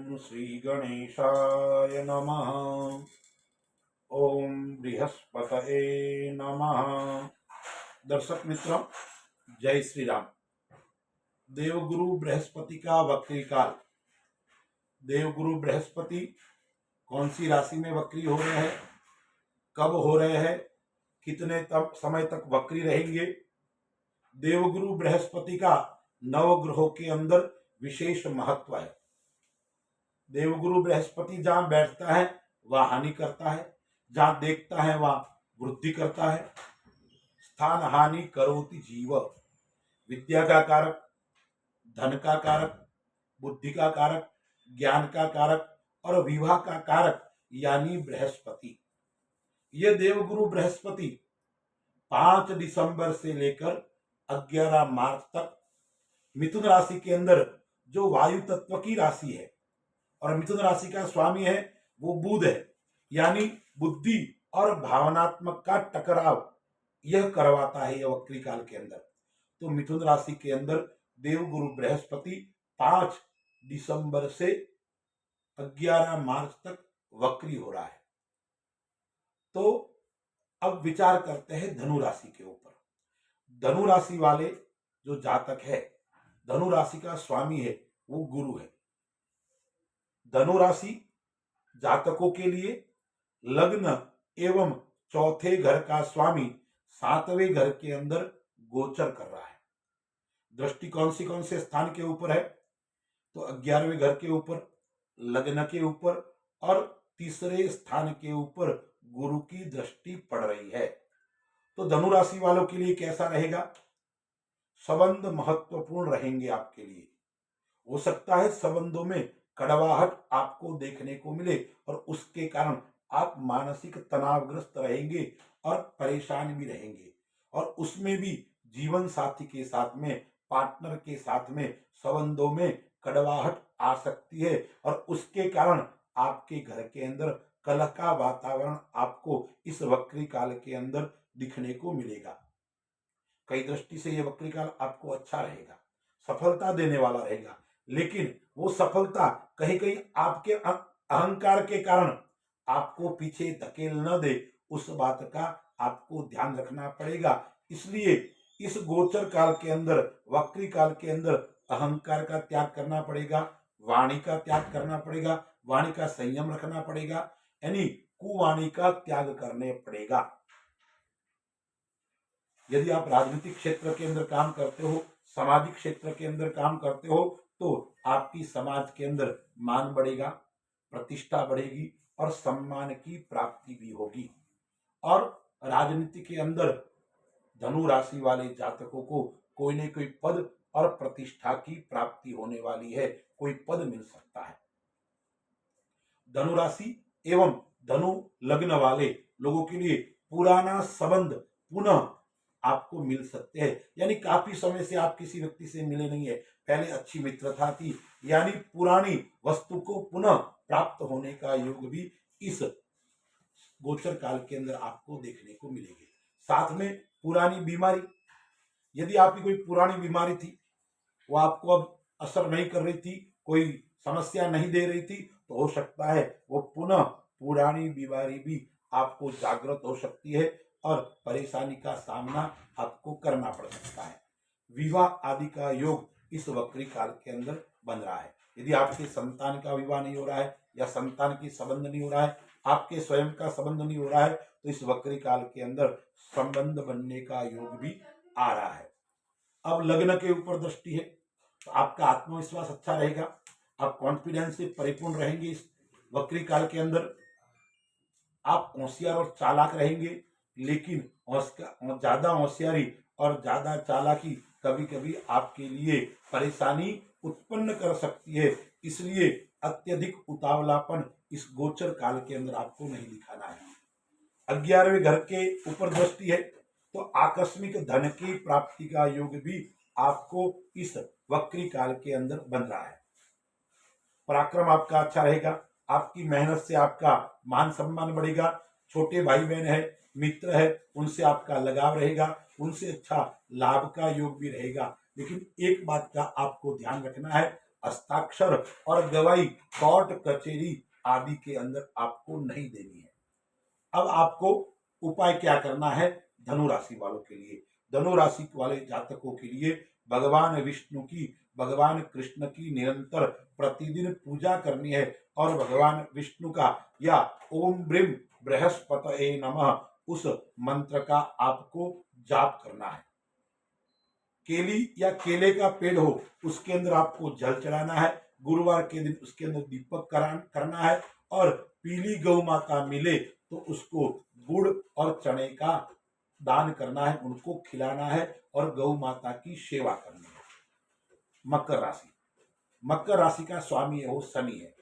श्री गणेशाय नमः। ओम बृहस्पतये नमः। दर्शक मित्रों, जय श्री राम। देवगुरु बृहस्पति का वक्री काल। देवगुरु बृहस्पति कौन सी राशि में वक्री हो रहे हैं, कब हो रहे हैं, कितने समय तक वक्री रहेंगे। देवगुरु बृहस्पति का नवग्रहों के अंदर विशेष महत्व है। देवगुरु बृहस्पति जहां बैठता है वह हानि करता है, जहां देखता है वह वृद्धि करता है। स्थान हानि करोति जीव। विद्या का कारक, धन का कारक, बुद्धि का कारक, ज्ञान का कारक और विवाह का कारक यानी बृहस्पति। ये देवगुरु बृहस्पति 5 दिसंबर से लेकर 11 मार्च तक मिथुन राशि के अंदर, जो वायु तत्व की राशि है और मिथुन राशि का स्वामी है वो बुध है, यानी बुद्धि और भावनात्मक का टकराव यह करवाता है। यह वक्री काल के अंदर तो मिथुन राशि के अंदर देवगुरु बृहस्पति 5 दिसंबर से 11 मार्च तक वक्री हो रहा है। तो अब विचार करते हैं धनु राशि के ऊपर। धनु राशि वाले जो जातक है, धनु राशि का स्वामी है वो गुरु है। धनु राशि जातकों के लिए लग्न एवं चौथे घर का स्वामी 7वें घर के अंदर गोचर कर रहा है। दृष्टि कौन से स्थान के ऊपर है? तो 11वें घर के ऊपर, लग्न के ऊपर और तीसरे स्थान के ऊपर गुरु की दृष्टि पड़ रही है। तो धनु राशि वालों के लिए कैसा रहेगा? संबंध महत्वपूर्ण रहेंगे आपके लिए। हो सकता है संबंधों में कड़वाहट आपको देखने को मिले और उसके कारण आप मानसिक तनावग्रस्त रहेंगे और परेशान भी रहेंगे। और उसमें भी जीवन साथी के साथ में, पार्टनर के साथ में संबंधों में कड़वाहट आ सकती है और उसके कारण आपके घर के अंदर कलह का वातावरण आपको इस वक्री काल के अंदर दिखने को मिलेगा। कई दृष्टि से यह वक्री काल आपको अच्छा रहेगा, सफलता देने वाला रहेगा, लेकिन वो सफलता कहीं कहीं आपके अहंकार के कारण आपको पीछे धकेल न दे, उस बात का आपको ध्यान रखना पड़ेगा। इसलिए इस गोचर काल के अंदर, वक्री काल के अंदर अहंकार का त्याग करना पड़ेगा, वाणी का त्याग करना पड़ेगा, वाणी का संयम रखना पड़ेगा, यानी कुवाणी का त्याग करने पड़ेगा। यदि आप राजनीतिक क्षेत्र के अंदर काम करते हो, सामाजिक क्षेत्र के अंदर काम करते हो, तो आपकी समाज के अंदर मान बढ़ेगा, प्रतिष्ठा बढ़ेगी और सम्मान की प्राप्ति भी होगी। और राजनीति के अंदर धनु राशि वाले जातकों को कोई न कोई पद और प्रतिष्ठा की प्राप्ति होने वाली है, कोई पद मिल सकता है। धनु राशि एवं धनु लग्न वाले लोगों के लिए पुराना संबंध पुनः आपको मिल सकते हैं, यानी काफी समय से आप किसी व्यक्ति से मिले नहीं है, पहले अच्छी मित्रता थी, यानी पुरानी वस्तु को पुनः प्राप्त होने का योग भी इस गोचर काल के अंदर आपको देखने को मिलेगी। साथ में पुरानी बीमारी, यदि आपकी कोई पुरानी बीमारी थी वो आपको अब असर नहीं कर रही थी, कोई समस्या नहीं दे रही थी, तो हो सकता है वो पुनः पुरानी बीमारी भी आपको जागृत हो सकती है और परेशानी का सामना आपको करना पड़ सकता है। विवाह आदि का योग इस वक्री काल के अंदर बन रहा है। यदि आपके संतान का विवाह नहीं हो रहा है या संतान की संबंध नहीं हो रहा है, आपके स्वयं का संबंध नहीं हो रहा है, तो इस वक्री काल के अंदर संबंध बनने का योग भी आ रहा है। अब लग्न के ऊपर दृष्टि है तो आपका आत्मविश्वास अच्छा रहेगा, आप कॉन्फिडेंस से परिपूर्ण रहेंगे। इस वक्री काल के अंदर आप होशियार और चालाक रहेंगे, लेकिन ज्यादा होशियारी और ज्यादा चालाकी कभी कभी आपके लिए परेशानी उत्पन्न कर सकती है। इसलिए अत्यधिक उतावलापन इस गोचर काल के अंदर आपको नहीं दिखाना है। 11वें घर के ऊपर दृष्टि है तो आकस्मिक धन की प्राप्ति का योग भी आपको इस वक्री काल के अंदर बन रहा है। पराक्रम आपका अच्छा रहेगा, आपकी मेहनत से आपका मान सम्मान बढ़ेगा। छोटे भाई बहन है, मित्र है, उनसे आपका लगाव रहेगा, उनसे अच्छा लाभ का योग भी रहेगा। लेकिन एक बात का आपको ध्यान रखना है, हस्ताक्षर और गवाही कोर्ट कचहरी आदि के अंदर आपको नहीं देनी है। अब आपको उपाय क्या करना है? धनु राशि वालों के लिए, धनु राशि वाले जातकों के लिए भगवान विष्णु की, भगवान कृष्ण की निरंतर प्रतिदिन पूजा करनी है और भगवान विष्णु का या ओम ब्रीम बृहस्पतये नमः उस मंत्र का आपको जाप करना है। केली या केले का पेड़ हो उसके अंदर आपको जल चढ़ाना है। गुरुवार के दिन उसके अंदर दीपक करना है और पीली गौ माता मिले तो उसको गुड़ और चने का दान करना है, उनको खिलाना है और गौ माता की सेवा करनी है। मकर राशि, मकर राशि का स्वामी है वो शनि है।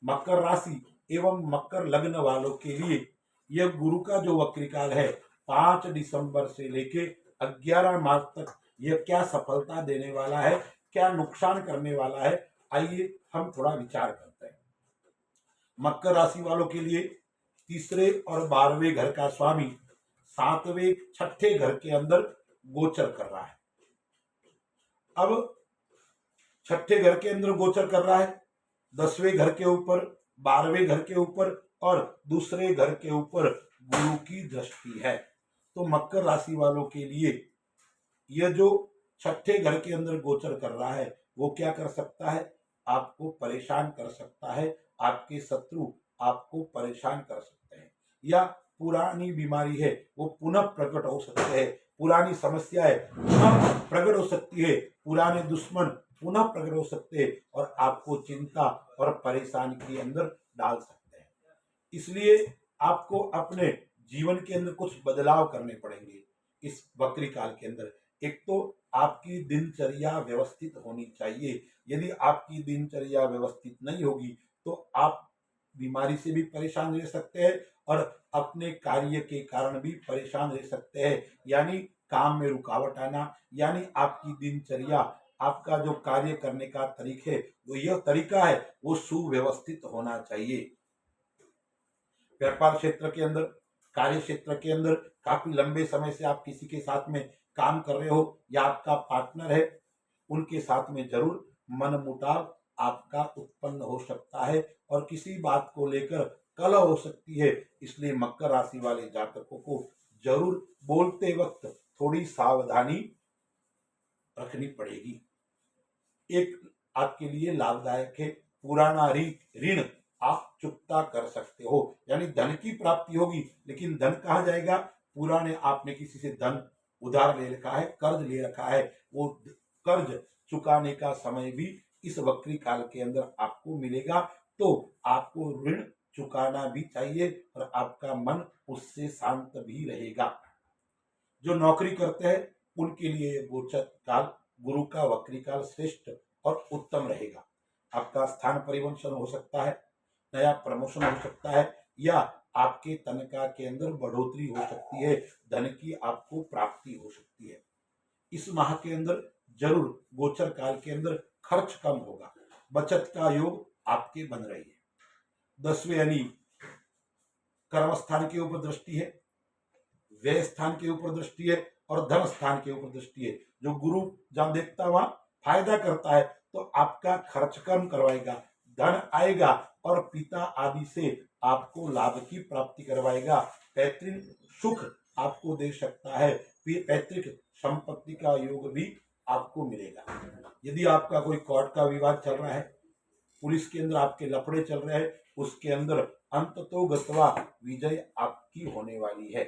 मकर राशि एवं मकर लग्न वालों के लिए यह गुरु का जो वक्रीकाल है 5 दिसंबर से लेके 11 मार्च तक यह क्या सफलता देने वाला है, क्या नुकसान करने वाला है, आइए हम थोड़ा विचार करते हैं। मकर राशि वालों के लिए तीसरे और 12वें घर का स्वामी 7वें 6ठे घर के अंदर गोचर कर रहा है। अब 6ठे घर के अंदर गोचर कर रहा है, 10वें घर के ऊपर, 12वें घर के ऊपर और दूसरे घर के ऊपर गुरु की दृष्टि है। तो मकर राशि वालों के लिए यह जो 6ठे घर के अंदर गोचर कर रहा है वो क्या कर सकता है? आपको परेशान कर सकता है, आपके शत्रु आपको परेशान कर सकते हैं, या पुरानी बीमारी है वो पुनः प्रकट हो सकते हैं, पुरानी समस्या है पुनः प्रकट हो सकती है, पुराने दुश्मन पुनः प्रकट हो सकते हैं और आपको चिंता और परेशानी के अंदर डाल सकते हैं। इसलिए आपको अपने जीवन के अंदर कुछ बदलाव करने पड़ेंगे इस वक्री काल के अंदर। एक तो आपकी दिनचर्या व्यवस्थित होनी चाहिए। यदि आपकी दिनचर्या व्यवस्थित नहीं होगी तो आप बीमारी से भी परेशान रह सकते हैं और अपने कार्य के कारण भी परेशान रह सकते हैं, यानी काम में रुकावट आना, यानी आपकी दिनचर्या, आपका जो कार्य करने का तरीका है वो सुव्यवस्थित होना चाहिए। व्यापार क्षेत्र के अंदर, कार्य क्षेत्र के अंदर काफी लंबे समय से आप किसी के साथ में काम कर रहे हो या आपका पार्टनर है, उनके साथ में जरूर मनमुटाव आपका उत्पन्न हो सकता है और किसी बात को लेकर कलह हो सकती है। इसलिए मकर राशि वाले जातकों को जरूर बोलते वक्त थोड़ी सावधानी रखनी पड़ेगी। एक आपके लिए लाभदायक है, पुराना ऋण आप चुकता कर सकते हो, यानी धन की प्राप्ति होगी। लेकिन धन कहाँ जाएगा? पुराने आपने किसी से धन उधार ले रखा है, कर्ज ले रखा है, वो कर्ज चुकाने का समय भी इस वक्री काल के अंदर आपको मिलेगा। तो आपको ऋण चुकाना भी चाहिए और आपका मन उससे शांत भी रहेगा। जो नौकरी करते हैं उनके लिए गोचर काल, गुरु का वक्री काल श्रेष्ठ और उत्तम रहेगा। आपका स्थान परिवर्तन हो सकता है, नया प्रमोशन हो सकता है या आपके तनख्वाह के अंदर बढ़ोतरी हो सकती है, धन की आपको प्राप्ति हो सकती है। इस माह के अंदर जरूर गोचर काल के अंदर खर्च कम होगा, बचत का योग आपके बन रही है। 10वें यानी कर्म स्थान के ऊपर दृष्टि है, व्यय स्थान के ऊपर दृष्टि है और धन स्थान के ऊपर दृष्टि है। जो गुरु जहां देखता वहां फायदा करता है, तो आपका खर्च कम करवाएगा, धन आएगा और पिता आदि से आपको लाभ की प्राप्ति करवाएगा। पैतृक सुख आपको दे सकता है, पैतृक संपत्ति का योग भी आपको मिलेगा। यदि आपका कोई कोर्ट का विवाद चल रहा है, पुलिस के अंदर आपके लफड़े चल रहे हैं, उसके अंदर अंततोगत्वा विजय आपकी होने वाली है।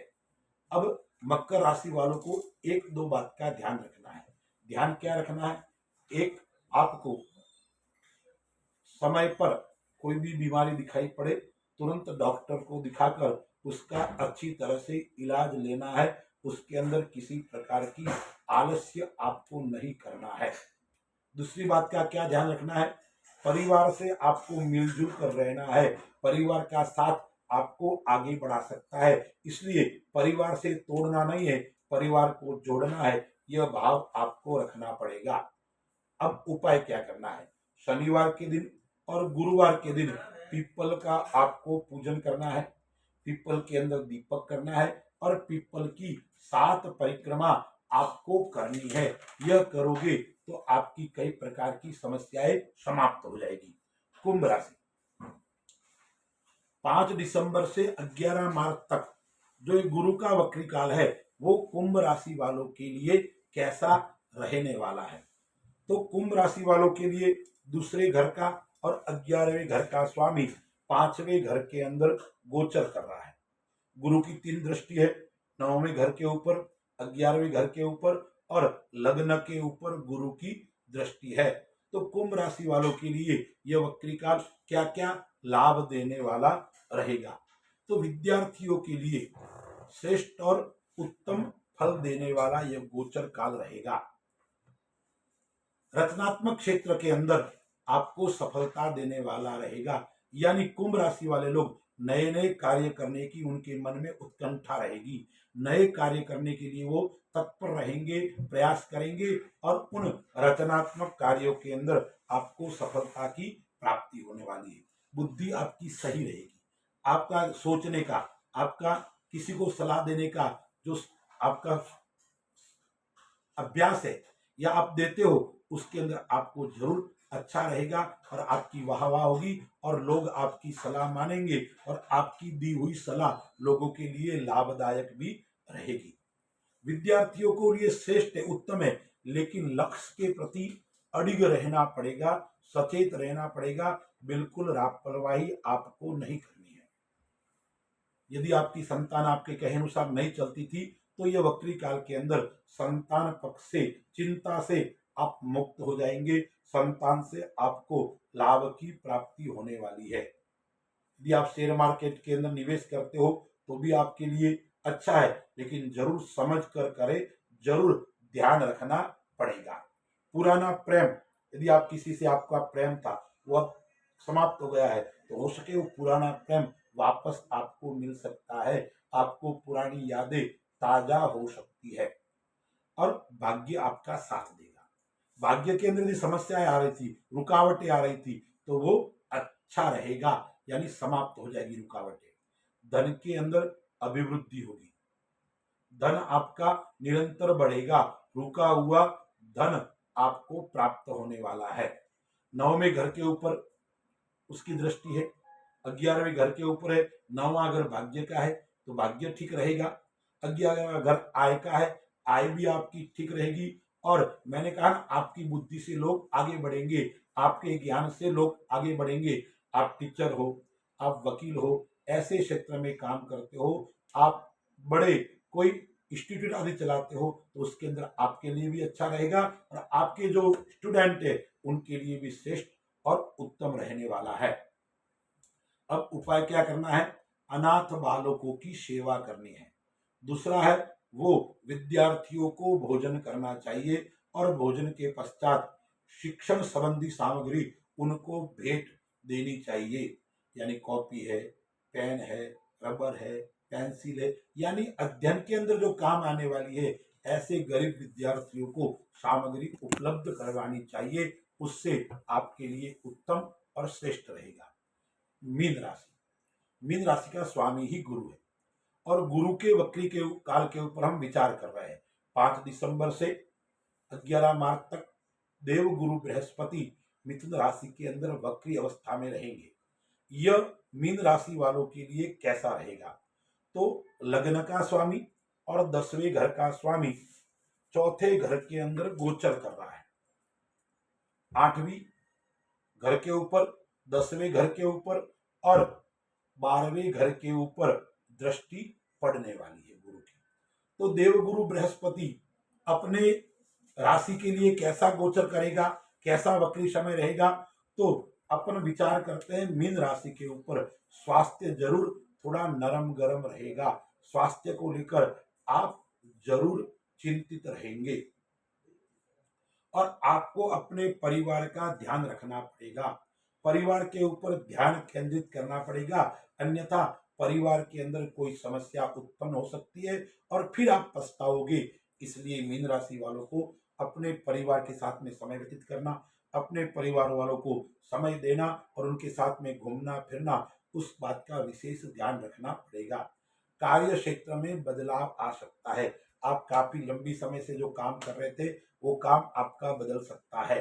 अब मकर राशि वालों को एक दो बात का ध्यान रखना है। ध्यान क्या रखना है? एक, आपको समय पर कोई भी बीमारी दिखाई पड़े तुरंत डॉक्टर को दिखाकर उसका अच्छी तरह से इलाज लेना है। उसके अंदर किसी प्रकार की आलस्य आपको नहीं करना है। दूसरी बात का क्या ध्यान रखना है? परिवार से आपको मिलजुल कर रहना है। परिवार का साथ आपको आगे बढ़ा सकता है, इसलिए परिवार से तोड़ना नहीं है, परिवार को जोड़ना है, यह भाव आपको रखना पड़ेगा। अब उपाय क्या करना है? शनिवार के दिन और गुरुवार के दिन पीपल का आपको पूजन करना है, पीपल के अंदर दीपक करना है और पीपल की 7 परिक्रमा आपको करनी है। यह करोगे तो आपकी कई प्रकार की समस्याएं समाप्त हो जाएगी। कुंभ राशि, 5 दिसंबर से 11 मार्च तक जो गुरु का वक्री काल है वो कुंभ राशि वालों के लिए कैसा रहने वाला है। तो कुंभ राशि वालों के लिए दूसरे घर का और 11वें घर का स्वामी 5वें घर के अंदर गोचर कर रहा है। गुरु की 3 दृष्टि है, 9वें घर के ऊपर, 11वें घर के ऊपर और लग्न के ऊपर गुरु की दृष्टि है। तो कुंभ राशि वालों के लिए यह वक्री काल क्या क्या लाभ देने वाला रहेगा। तो विद्यार्थियों के लिए श्रेष्ठ और उत्तम फल देने वाला यह गोचर काल रहेगा। रचनात्मक क्षेत्र के अंदर आपको सफलता देने वाला रहेगा। यानी कुंभ राशि वाले लोग नए नए कार्य करने की उनके मन में उत्कंठा रहेगी। नए कार्य करने के लिए वो तत्पर रहेंगे, प्रयास करेंगे और उन रचनात्मक कार्यों के अंदर आपको सफलता की प्राप्ति होने वाली है। बुद्धि आपकी सही रहेगी। आपका सोचने का, आपका किसी को सलाह देने का जो आपका अभ्यास है या आप देते हो उसके अंदर आपको जरूर अच्छा रहेगा और आपकी वाहवाह होगी और लोग आपकी सलाह मानेंगे और आपकी दी हुई सलाह लोगों के लिए लाभदायक भी रहेगी। विद्यार्थियों को ये श्रेष्ठ है, उत्तम है, लेकिन लक्ष्य के प्रति अडिग रहना पड़ेगा, सचेत रहना पड़ेगा। बिल्कुल लापरवाही आपको नहीं करनी है। यदि आपकी संतान आपके कहे अनुसार नहीं चलती थी तो यह वक्री काल के अंदर संतान पक्ष से चिंता से आप मुक्त हो जाएंगे। संतान से आपको लाभ की प्राप्ति होने वाली है। यदि आप शेयर मार्केट के अंदर निवेश करते हो तो भी आपके लिए अच्छा है, लेकिन जरूर समझ कर करें, जरूर ध्यान रखना पड़ेगा। पुराना प्रेम, यदि आप किसी से आपका प्रेम था वह समाप्त हो गया है तो हो सके वो पुराना प्रेम वापस आपको मिल सकता है। आपको पुरानी यादें ताजा हो सकती है और भाग्य आपका साथ देगा। भाग्य के अंदर यदि समस्याएं आ रही थी, रुकावटें आ रही थी तो वो अच्छा रहेगा, यानी समाप्त हो जाएगी रुकावटें। धन के अंदर अभिवृद्धि होगी, धन आपका निरंतर बढ़ेगा, रुका हुआ धन आपको प्राप्त होने वाला है। 9वें घर के ऊपर उसकी दृष्टि है, 11वें घर के ऊपर है। 9वां घर भाग्य का है तो भाग्य ठीक रहेगा। 11वां घर आय का है, आय भी आपकी ठीक रहेगी। और मैंने कहा आपकी बुद्धि से लोग आगे बढ़ेंगे, आपके ज्ञान से लोग आगे बढ़ेंगे। आप टीचर हो, आप वकील हो, ऐसे क्षेत्र में काम करते हो, आप बड़े कोई इंस्टीट्यूट आदि चलाते हो तो उसके अंदर आपके लिए भी अच्छा रहेगा और आपके जो स्टूडेंट है उनके लिए भी श्रेष्ठ और उत्तम रहने वाला है। अब उपाय क्या करना है? अनाथ बालकों की सेवा करनी है। दूसरा है वो विद्यार्थियों को भोजन करना चाहिए और भोजन के पश्चात शिक्षण संबंधी सामग्री उनको भेंट देनी चाहिए। यानी कॉपी है, पेन है, रबर है, पेंसिल है, यानी अध्ययन के अंदर जो काम आने वाली है ऐसे गरीब विद्यार्थियों को सामग्री उपलब्ध करवानी चाहिए। उससे आपके लिए उत्तम और श्रेष्ठ रहेगा। मीन राशि, मीन राशि का स्वामी ही गुरु है और गुरु के वक्री के काल के ऊपर हम विचार कर रहे हैं। 5 दिसंबर से 11 मार्च तक देव गुरु बृहस्पति मिथुन राशि के अंदर वक्री अवस्था में रहेंगे। यह मीन राशि वालों के लिए कैसा रहेगा? तो लग्न का स्वामी और 10वें घर का स्वामी चौथे घर के अंदर गोचर कर रहा है। 8वीं घर के ऊपर, 10वें घर के ऊपर और 12वें घर के ऊपर दृष्टि पड़ने वाली है गुरु की। तो देवगुरु बृहस्पति अपने राशि के लिए कैसा गोचर करेगा, कैसा वक्री समय रहेगा? तो अपन विचार करते हैं मीन राशि के ऊपर स्वास्थ्य जरूर थोड़ा नरम गरम रहेगा। स्वास्थ्य को लेकर आप जरूर चिंतित रहेंगे और आपको अपने परिवार का ध्यान रखना पड़ेगा। परिवार के ऊपर ध्यान केंद्रित करना पड़ेगा, अन्यथा परिवार के अंदर कोई समस्या उत्पन्न हो सकती है और फिर आप पछताओगे। इसलिए मीन राशि वालों को अपने परिवार के साथ में समय व्यतीत करना, अपने परिवार वालों को समय देना और उनके साथ में घूमना फिरना, उस बात का विशेष ध्यान रखना पड़ेगा। कार्य क्षेत्र में बदलाव आ सकता है। आप काफी लंबी समय से जो काम कर रहे थे वो काम आपका बदल सकता है।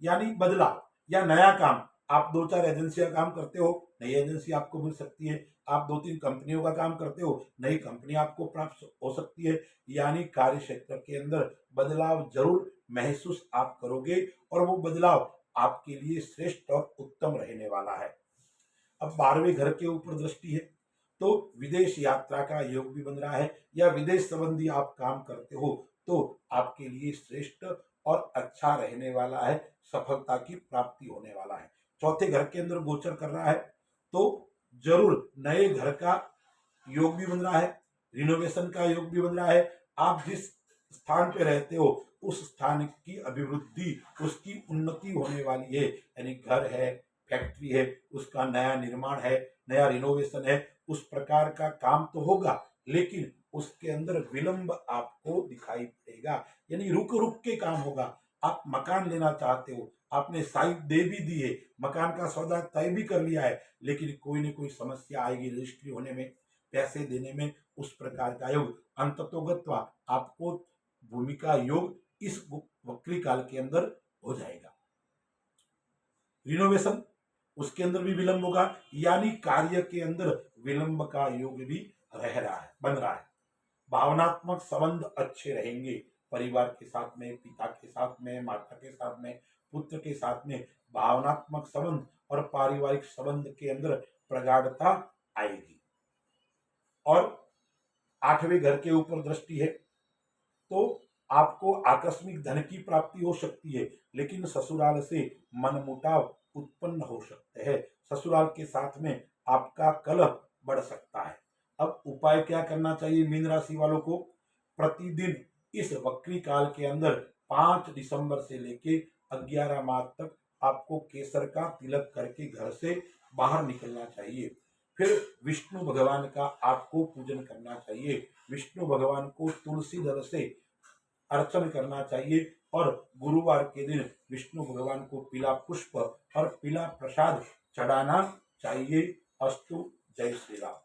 यानी बदलाव या नया काम, आप 2-4 एजेंसियां काम करते हो, नई एजेंसी आपको मिल सकती है। आप 2-3 कंपनियों का काम करते हो, नई कंपनी आपको प्राप्त हो सकती है। यानी कार्य क्षेत्र के अंदर बदलाव जरूर महसूस आप करोगे और वो बदलाव आपके लिए श्रेष्ठ और उत्तम रहने वाला है। अब 12वें घर के ऊपर दृष्टि है तो विदेश यात्रा का योग भी बन रहा है, या विदेश संबंधी आप काम करते हो तो आपके लिए श्रेष्ठ और अच्छा रहने वाला है, सफलता की प्राप्ति होने वाला है। चौथे घर के अंदर गोचर कर रहा है तो जरूर नए घर का योग भी बन रहा है, रिनोवेशन का योग भी बन रहा है। आप जिस स्थान पे रहते हो उस स्थान की अभिवृद्धि, उसकी उन्नति होने वाली है। यानी घर है, फैक्ट्री है, उसका नया निर्माण है, नया रिनोवेशन है, उस प्रकार का काम तो होगा, लेकिन उसके अंदर विलंब आपको दिखाई पड़ेगा। यानी रुक रुक के काम होगा। आप मकान लेना चाहते हो, आपने साइट दे भी दी है, मकान का सौदा तय भी कर लिया है, लेकिन कोई न कोई समस्या आएगी रजिस्ट्री होने में, पैसे देने में। उस प्रकार का योग अंततोगत्वा आपको भूमिका योग इस वक्री काल के अंदर हो जाएगा। रिनोवेशन, उसके अंदर भी विलंब होगा, यानी कार्य के अंदर विलंब का योग भी रह रहा है, बन रहा है। भावनात्मक संबंध अच्छे रहेंगे, परिवार के साथ में, पिता के साथ में, माता के साथ में, पुत्र के साथ में भावनात्मक संबंध और पारिवारिक संबंध के अंदर प्रगाढ़ता आएगी। और 8वें घर के ऊपर दृष्टि है तो आपको आकस्मिक धन की प्राप्ति हो सकती है, लेकिन ससुराल से मनमुटाव उत्पन्न हो सकते हैं। ससुराल के साथ में आपका कलह बढ़ सकता है। अब उपाय क्या करना चाहिए मीन राशि वालों को? प्रतिदिन इस वक्री काल के अंदर 5 दिसंबर से लेके 11 मार्च तक आपको केसर का तिलक करके घर से बाहर निकलना चाहिए। फिर विष्णु भगवान का आपको पूजन करना चाहिए। विष्णु भगवान को तुलसी दल से अर्चन करना चाहिए और गुरुवार के दिन विष्णु भगवान को पीला पुष्प और पीला प्रसाद चढ़ाना चाहिए। अस्तु। जय श्री राम।